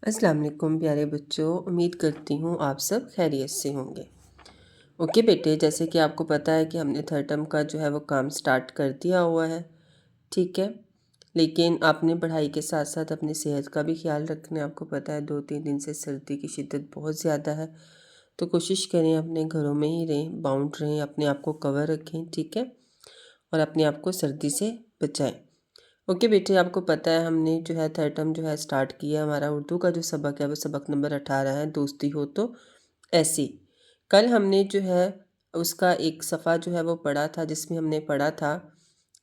अस्सलाम वालेकुम प्यारे बच्चों, उम्मीद करती हूँ आप सब खैरियत से होंगे। ओके बेटे, जैसे कि आपको पता है कि हमने थर्ड टर्म का जो है वो काम स्टार्ट कर दिया हुआ है, ठीक है। लेकिन आपने पढ़ाई के साथ साथ अपनी सेहत का भी ख्याल रखना है। आपको पता है 2-3 दिन से सर्दी की शिद्दत बहुत ज़्यादा है, तो कोशिश करें अपने घरों में ही रहें, बाउंड रहें, अपने आप को कवर रखें, ठीक है, और अपने आप को सर्दी से बचाएं। ओके बेटे, आपको पता है हमने जो है थर्ड टर्म जो है स्टार्ट किया। हमारा उर्दू का जो सबक है वो सबक नंबर 18 है, दोस्ती हो तो ऐसी। कल हमने जो है उसका एक सफ़ा जो है वो पढ़ा था, जिसमें हमने पढ़ा था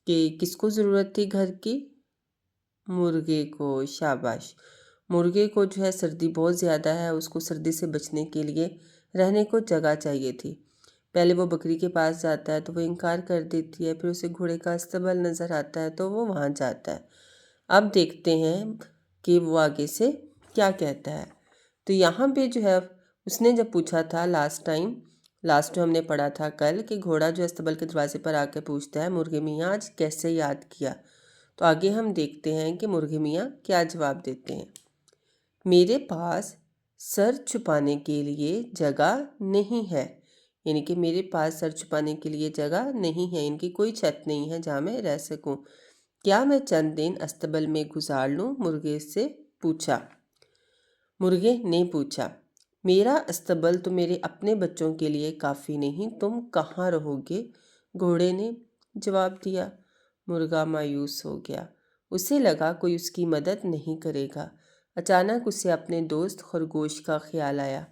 कि किसको ज़रूरत थी घर की? मुर्गे को। शाबाश। मुर्गे को जो है सर्दी बहुत ज़्यादा है, उसको सर्दी से बचने के लिए रहने को जगह चाहिए थी। पहले वो बकरी के पास जाता है तो वो इनकार कर देती है, फिर उसे घोड़े का अस्तबल नज़र आता है तो वो वहाँ जाता है। अब देखते हैं कि वो आगे से क्या कहता है। तो यहाँ पे जो है उसने जब पूछा था लास्ट जो हमने पढ़ा था कल, कि घोड़ा जो अस्तबल के दरवाजे पर आकर पूछता है, मुर्गे मियाँ आज कैसे याद किया। तो आगे हम देखते हैं कि मुर्गे मियाँ क्या जवाब देते हैं। मेरे पास सर छुपाने के लिए जगह नहीं है, यानी कि मेरे पास सर छुपाने के लिए जगह नहीं है, इनकी कोई छत नहीं है जहाँ मैं रह सकूं। क्या मैं चंद दिन अस्तबल में गुजार लूं? मुर्गे ने पूछा। मेरा अस्तबल तो मेरे अपने बच्चों के लिए काफ़ी नहीं, तुम कहाँ रहोगे? घोड़े ने जवाब दिया। मुर्गा मायूस हो गया, उसे लगा कोई उसकी मदद नहीं करेगा। अचानक उसे अपने दोस्त खरगोश का ख्याल आया।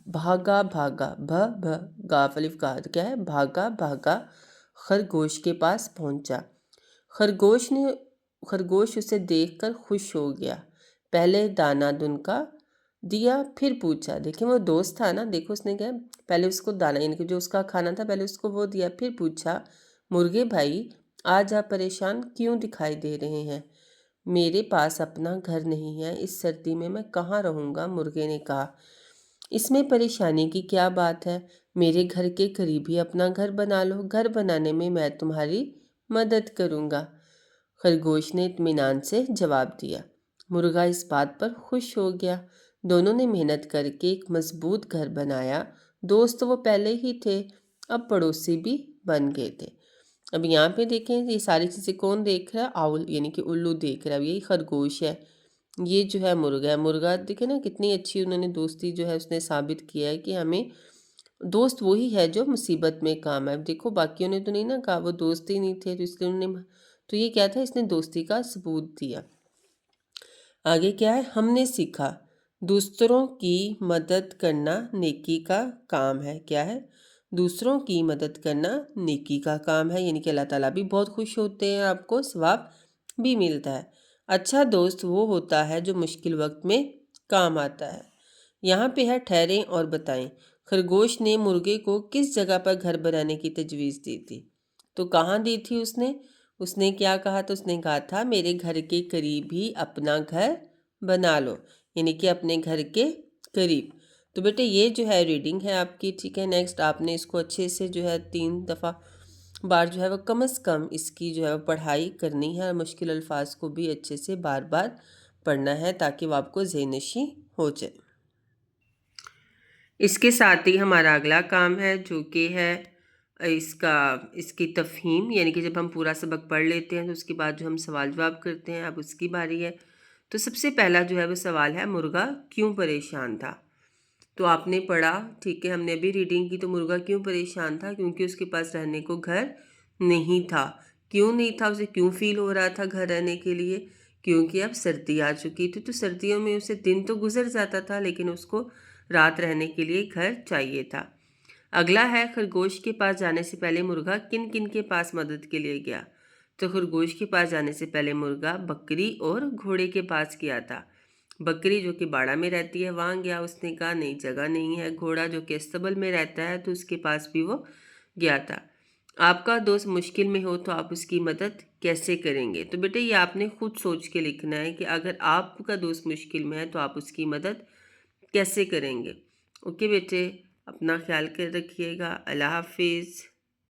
भागा भागा भ भ गाफ अलिफ गा, क्या है? भागा भागा खरगोश के पास पहुंचा। खरगोश उसे देखकर खुश हो गया। पहले दाना दुनका दिया, फिर पूछा। देखिए वो दोस्त था ना, देखो उसने क्या, पहले उसको दाना यानी कि जो उसका खाना था पहले उसको वो दिया, फिर पूछा, मुर्गे भाई आज आप परेशान क्यों दिखाई दे रहे हैं? मेरे पास अपना घर नहीं है, इस सर्दी में मैं कहाँ रहूँगा? मुर्गे ने कहा। इसमें परेशानी की क्या बात है? मेरे घर के करीब ही अपना घर बना लो, घर बनाने में मैं तुम्हारी मदद करूँगा। खरगोश ने इत्मीनान से जवाब दिया। मुर्गा इस बात पर खुश हो गया। दोनों ने मेहनत करके एक मजबूत घर बनाया। दोस्त वो पहले ही थे, अब पड़ोसी भी बन गए थे। अब यहाँ पे देखें, ये सारी चीज़ें कौन देख रहा है? आउल यानी कि उल्लू देख रहा है। यही खरगोश है, ये जो है मुर्गा है। मुर्गा देखे ना कितनी अच्छी उन्होंने दोस्ती जो है उसने साबित किया है कि हमें दोस्त वही है जो मुसीबत में काम है। देखो बाकियों ने तो नहीं ना कहा, वो दोस्त ही नहीं थे तो इसलिए उन्होंने, तो ये क्या था, इसने दोस्ती का सबूत दिया। आगे क्या है? हमने सीखा दूसरों की मदद करना नेकी का काम है। क्या है? दूसरों की मदद करना नेकी का काम है, यानी कि अल्लाह ताला भी बहुत खुश होते हैं, आपको सवाब भी मिलता है। अच्छा दोस्त वो होता है जो मुश्किल वक्त में काम आता है। यहाँ पे है ठहरें और बताएं। खरगोश ने मुर्गे को किस जगह पर घर बनाने की तजवीज़ दी थी? तो कहाँ दी थी उसने? उसने क्या कहा? तो उसने कहा था मेरे घर के करीब ही अपना घर बना लो, यानी कि अपने घर के करीब। तो बेटे ये जो है रीडिंग है आपकी, ठीक है। नेक्स्ट आपने इसको अच्छे से जो है 3 दफ़ा बार जो है वो कम से कम इसकी जो है वो पढ़ाई करनी है, और मुश्किल अल्फाज को भी अच्छे से बार बार पढ़ना है ताकि वो आपको ज़हनशी हो जाए। इसके साथ ही हमारा अगला काम है जो कि है इसकी तफहीम, यानी कि जब हम पूरा सबक पढ़ लेते हैं तो उसके बाद जो हम सवाल जवाब करते हैं, अब उसकी बारी है। तो सबसे पहला जो है वो सवाल है, मुर्गा क्यों परेशान था? तो आपने पढ़ा, ठीक है, हमने अभी रीडिंग की। तो मुर्गा क्यों परेशान था? क्योंकि उसके पास रहने को घर नहीं था। क्यों नहीं था? उसे क्यों फील हो रहा था घर रहने के लिए? क्योंकि अब सर्दी आ चुकी थी, तो सर्दियों में उसे दिन तो गुजर जाता था लेकिन उसको रात रहने के लिए घर चाहिए था। अगला है, खरगोश के पास जाने से पहले मुर्गा किन किन के पास मदद के लिए गया? तो खरगोश के पास जाने से पहले मुर्गा बकरी और घोड़े के पास गया था। बकरी जो कि बाड़ा में रहती है वहाँ गया, उसने कहा नहीं जगह नहीं है। घोड़ा जो कि अस्तबल में रहता है तो उसके पास भी वो गया था। आपका दोस्त मुश्किल में हो तो आप उसकी मदद कैसे करेंगे? तो बेटे ये आपने खुद सोच के लिखना है कि अगर आपका दोस्त मुश्किल में है तो आप उसकी मदद कैसे करेंगे। ओके बेटे, अपना ख्याल कर रखिएगा। अल्लाह हाफिज़।